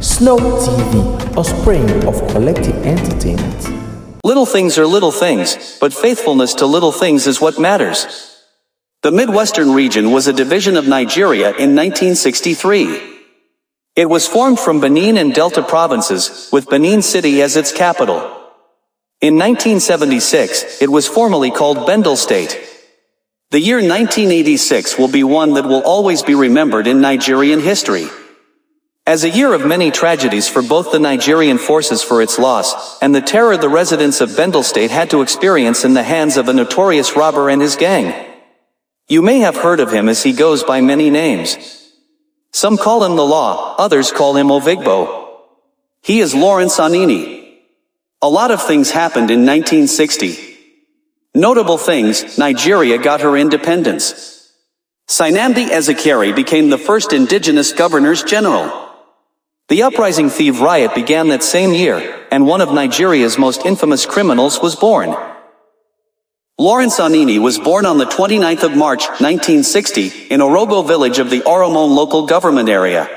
Snow TV, a spring of collective entertainment. Little things are little things, but faithfulness to little things is what matters. The Midwestern region was a division of Nigeria in 1963. It was formed from Benin and Delta provinces, with Benin City as its capital. In 1976, it was formally called Bendel State. The year 1986 will be one that will always be remembered in Nigerian history. As a year of many tragedies for both the Nigerian forces for its loss, and the terror the residents of Bendel State had to experience in the hands of a notorious robber and his gang. You may have heard of him as he goes by many names. Some call him the Law, others call him Ovigbo. He is Lawrence Anini. A lot of things happened in 1960. Notable things: Nigeria got her independence. Sinamdi Ezekeri became the first indigenous governors-general. The uprising thief riot began that same year, and one of Nigeria's most infamous criminals was born. Lawrence Anini was born on the 29th of March, 1960, in Orogo village of the Oromon local government area.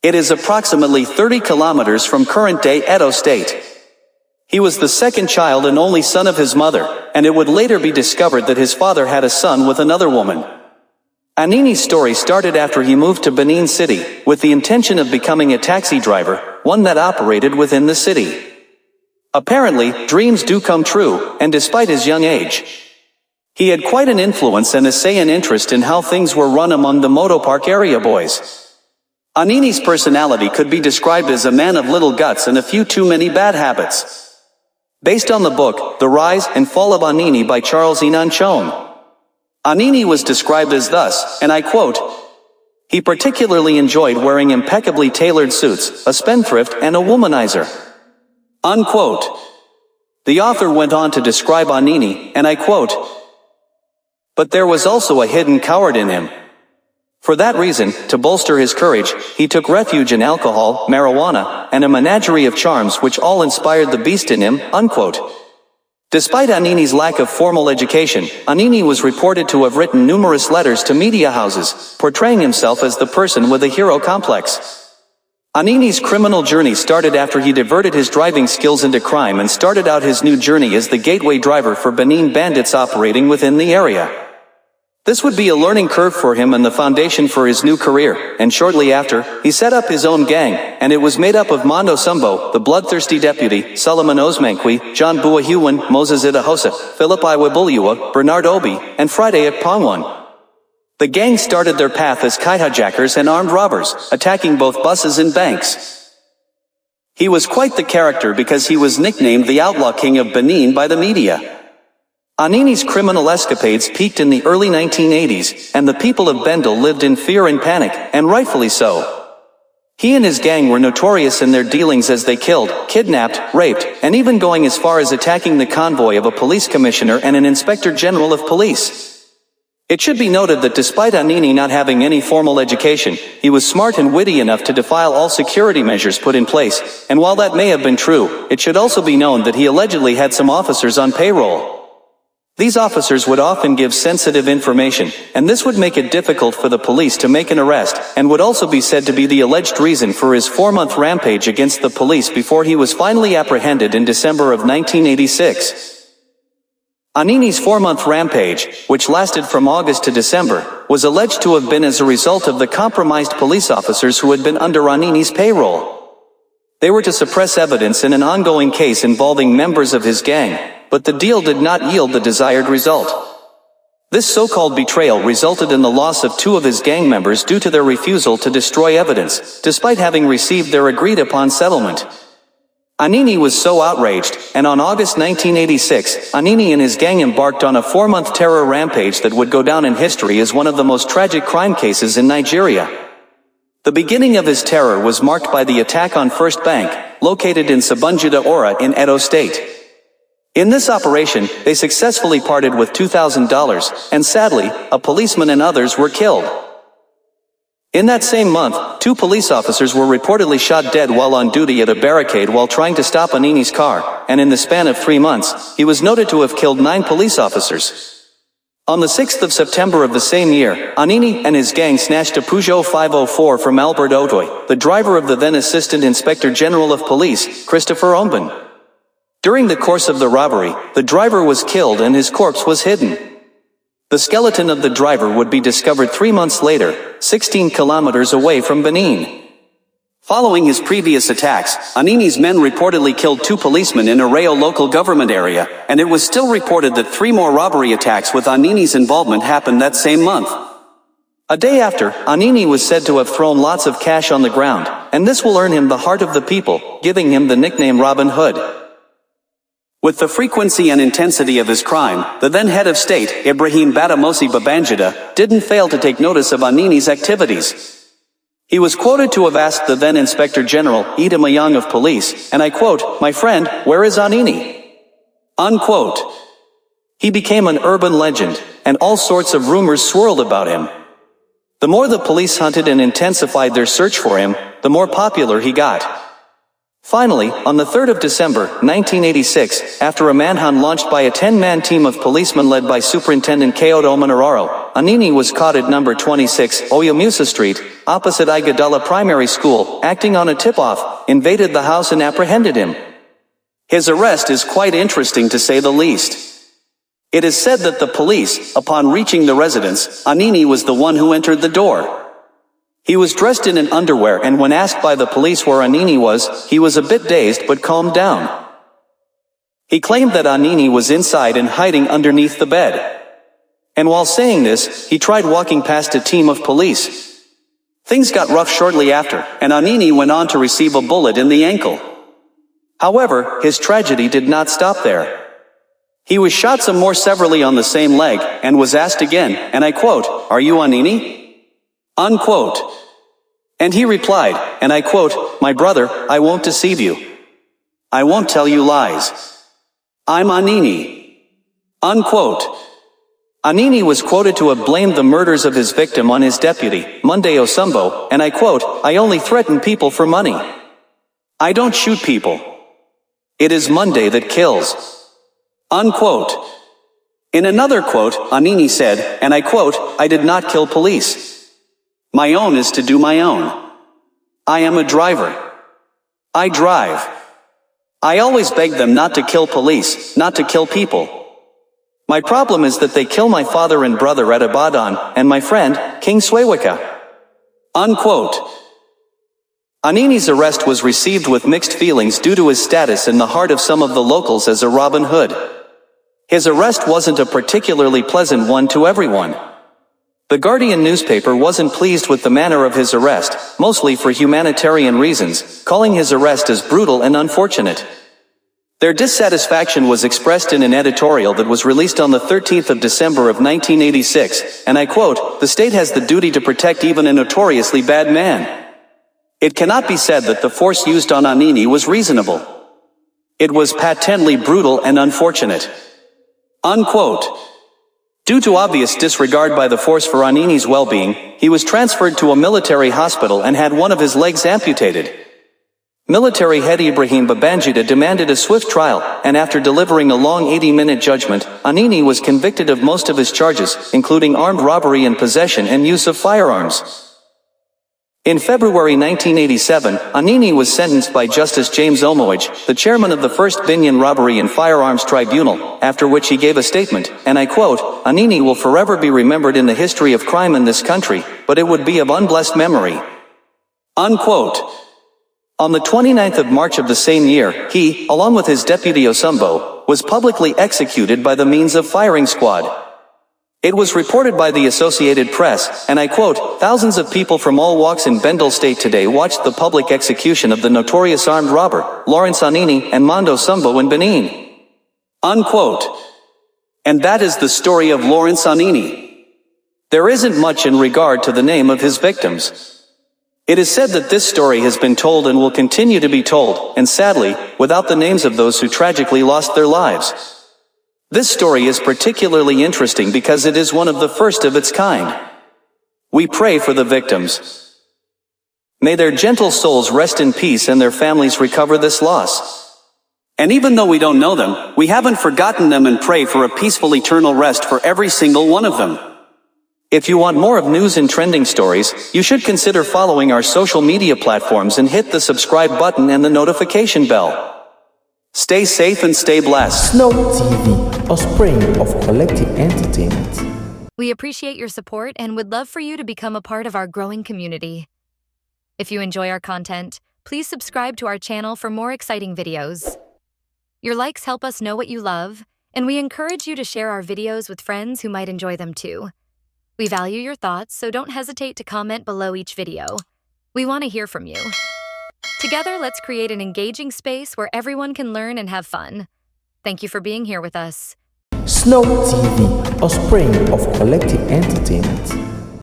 It is approximately 30 kilometers from current-day Edo State. He was the second child and only son of his mother, and it would later be discovered that his father had a son with another woman. Anini's story started after he moved to Benin City, with the intention of becoming a taxi driver, one that operated within the city. Apparently, dreams do come true, and despite his young age, he had quite an influence and a say and interest in how things were run among the Motopark area boys. Anini's personality could be described as a man of little guts and a few too many bad habits. Based on the book, The Rise and Fall of Anini by Charles Enan Chone, Anini was described as thus, and I quote, "He particularly enjoyed wearing impeccably tailored suits, a spendthrift and a womanizer." Unquote. The author went on to describe Anini, and I quote, "But there was also a hidden coward in him. For that reason, to bolster his courage, he took refuge in alcohol, marijuana, and a menagerie of charms which all inspired the beast in him." Unquote. Despite Anini's lack of formal education, Anini was reported to have written numerous letters to media houses, portraying himself as the person with a hero complex. Anini's criminal journey started after he diverted his driving skills into crime and started out his new journey as the gateway driver for Benin bandits operating within the area. This would be a learning curve for him and the foundation for his new career, and shortly after, he set up his own gang, and it was made up of Mondo Sumbo, the bloodthirsty deputy, Solomon Osmankwi, John Buahuwan, Moses Idahosa, Philip Iwabulua, Bernard Obi, and Friday Akpongwan. The gang started their path as hijackers and armed robbers, attacking both buses and banks. He was quite the character because he was nicknamed the Outlaw King of Benin by the media. Anini's criminal escapades peaked in the early 1980s, and the people of Bendel lived in fear and panic, and rightfully so. He and his gang were notorious in their dealings as they killed, kidnapped, raped, and even going as far as attacking the convoy of a police commissioner and an inspector general of police. It should be noted that despite Anini not having any formal education, he was smart and witty enough to defy all security measures put in place, and while that may have been true, it should also be known that he allegedly had some officers on payroll. These officers would often give sensitive information, and this would make it difficult for the police to make an arrest, and would also be said to be the alleged reason for his 4-month rampage against the police before he was finally apprehended in December of 1986. Anini's 4-month rampage, which lasted from August to December, was alleged to have been as a result of the compromised police officers who had been under Anini's payroll. They were to suppress evidence in an ongoing case involving members of his gang, but the deal did not yield the desired result. This so-called betrayal resulted in the loss of 2 of his gang members due to their refusal to destroy evidence, despite having received their agreed-upon settlement. Anini was so outraged, and on August 1986, Anini and his gang embarked on a 4-month terror rampage that would go down in history as one of the most tragic crime cases in Nigeria. The beginning of his terror was marked by the attack on First Bank, located in Sabunjida Ora in Edo State. In this operation, they successfully parted with $2,000, and sadly, a policeman and others were killed. In that same month, 2 police officers were reportedly shot dead while on duty at a barricade while trying to stop Anini's car, and in the span of 3 months, he was noted to have killed 9 police officers. On the 6th of September of the same year, Anini and his gang snatched a Peugeot 504 from Albert Odoy, the driver of the then Assistant Inspector General of Police, Christopher Ombin. During the course of the robbery, the driver was killed and his corpse was hidden. The skeleton of the driver would be discovered 3 months later, 16 kilometers away from Benin. Following his previous attacks, Anini's men reportedly killed 2 policemen in a Rayo local government area, and it was still reported that 3 more robbery attacks with Anini's involvement happened that same month. A day after, Anini was said to have thrown lots of cash on the ground, and this will earn him the heart of the people, giving him the nickname Robin Hood. With the frequency and intensity of his crime, the then head of state, Ibrahim Badamasi Babangida, didn't fail to take notice of Anini's activities. He was quoted to have asked the then Inspector General, Edo of Police, and I quote, "My friend, where is Anini?" Unquote. He became an urban legend, and all sorts of rumors swirled about him. The more the police hunted and intensified their search for him, the more popular he got. Finally, on the 3rd of December, 1986, after a manhunt launched by a 10-man team of policemen led by Superintendent Kyoto Manararo, Anini was caught at number 26, Oyamusa Street, opposite Igadala Primary School, acting on a tip-off, invaded the house and apprehended him. His arrest is quite interesting to say the least. It is said that the police, upon reaching the residence, Anini was the one who entered the door. He was dressed in an underwear, and when asked by the police where Anini was, he was a bit dazed but calmed down. He claimed that Anini was inside and hiding underneath the bed. And while saying this, he tried walking past a team of police. Things got rough shortly after, and Anini went on to receive a bullet in the ankle. However, his tragedy did not stop there. He was shot some more severely on the same leg, and was asked again, and I quote, "Are you Anini?" Unquote. And he replied, and I quote, "My brother, I won't deceive you. I won't tell you lies. I'm Anini." Unquote. Anini was quoted to have blamed the murders of his victim on his deputy, Monday Osumbo, and I quote, "I only threaten people for money. I don't shoot people. It is Monday that kills." Unquote. In another quote, Anini said, and I quote, "I did not kill police. My own is to do my own. I am a driver. I drive. I always beg them not to kill police, not to kill people. My problem is that they kill my father and brother at Ibadan, and my friend, King Swewika." Unquote. Anini's arrest was received with mixed feelings due to his status in the heart of some of the locals as a Robin Hood. His arrest wasn't a particularly pleasant one to everyone. The Guardian newspaper wasn't pleased with the manner of his arrest, mostly for humanitarian reasons, calling his arrest as brutal and unfortunate. Their dissatisfaction was expressed in an editorial that was released on the 13th of December of 1986, and I quote, "The state has the duty to protect even a notoriously bad man. It cannot be said that the force used on Anini was reasonable. It was patently brutal and unfortunate." Unquote. Due to obvious disregard by the force for Anini's well-being, he was transferred to a military hospital and had one of his legs amputated. Military head Ibrahim Babangida demanded a swift trial, and after delivering a long 80-minute judgment, Anini was convicted of most of his charges, including armed robbery and possession and use of firearms. In February 1987, Anini was sentenced by Justice James Omoage, the chairman of the First Binyan Robbery and Firearms Tribunal, after which he gave a statement, and I quote, "Anini will forever be remembered in the history of crime in this country, but it would be of unblessed memory." Unquote. On the 29th of March of the same year, he, along with his deputy Osumbo, was publicly executed by the means of firing squad. It was reported by the Associated Press, and I quote, "Thousands of people from all walks in Bendel State today watched the public execution of the notorious armed robber, Lawrence Anini and Mondo Sumbo in Benin." Unquote. And that is the story of Lawrence Anini. There isn't much in regard to the name of his victims. It is said that this story has been told and will continue to be told, and sadly, without the names of those who tragically lost their lives. This story is particularly interesting because it is one of the first of its kind. We pray for the victims. May their gentle souls rest in peace and their families recover this loss. And even though we don't know them, we haven't forgotten them and pray for a peaceful eternal rest for every single one of them. If you want more of news and trending stories, you should consider following our social media platforms and hit the subscribe button and the notification bell. Stay safe and stay blessed. Snow TV, a spring of collective entertainment. We appreciate your support and would love for you to become a part of our growing community. If you enjoy our content, please subscribe to our channel for more exciting videos. Your likes help us know what you love, and we encourage you to share our videos with friends who might enjoy them too. We value your thoughts, so don't hesitate to comment below each video. We want to hear from you. Together, let's create an engaging space where everyone can learn and have fun. Thank you for being here with us. Snow TV, a spring of collective entertainment.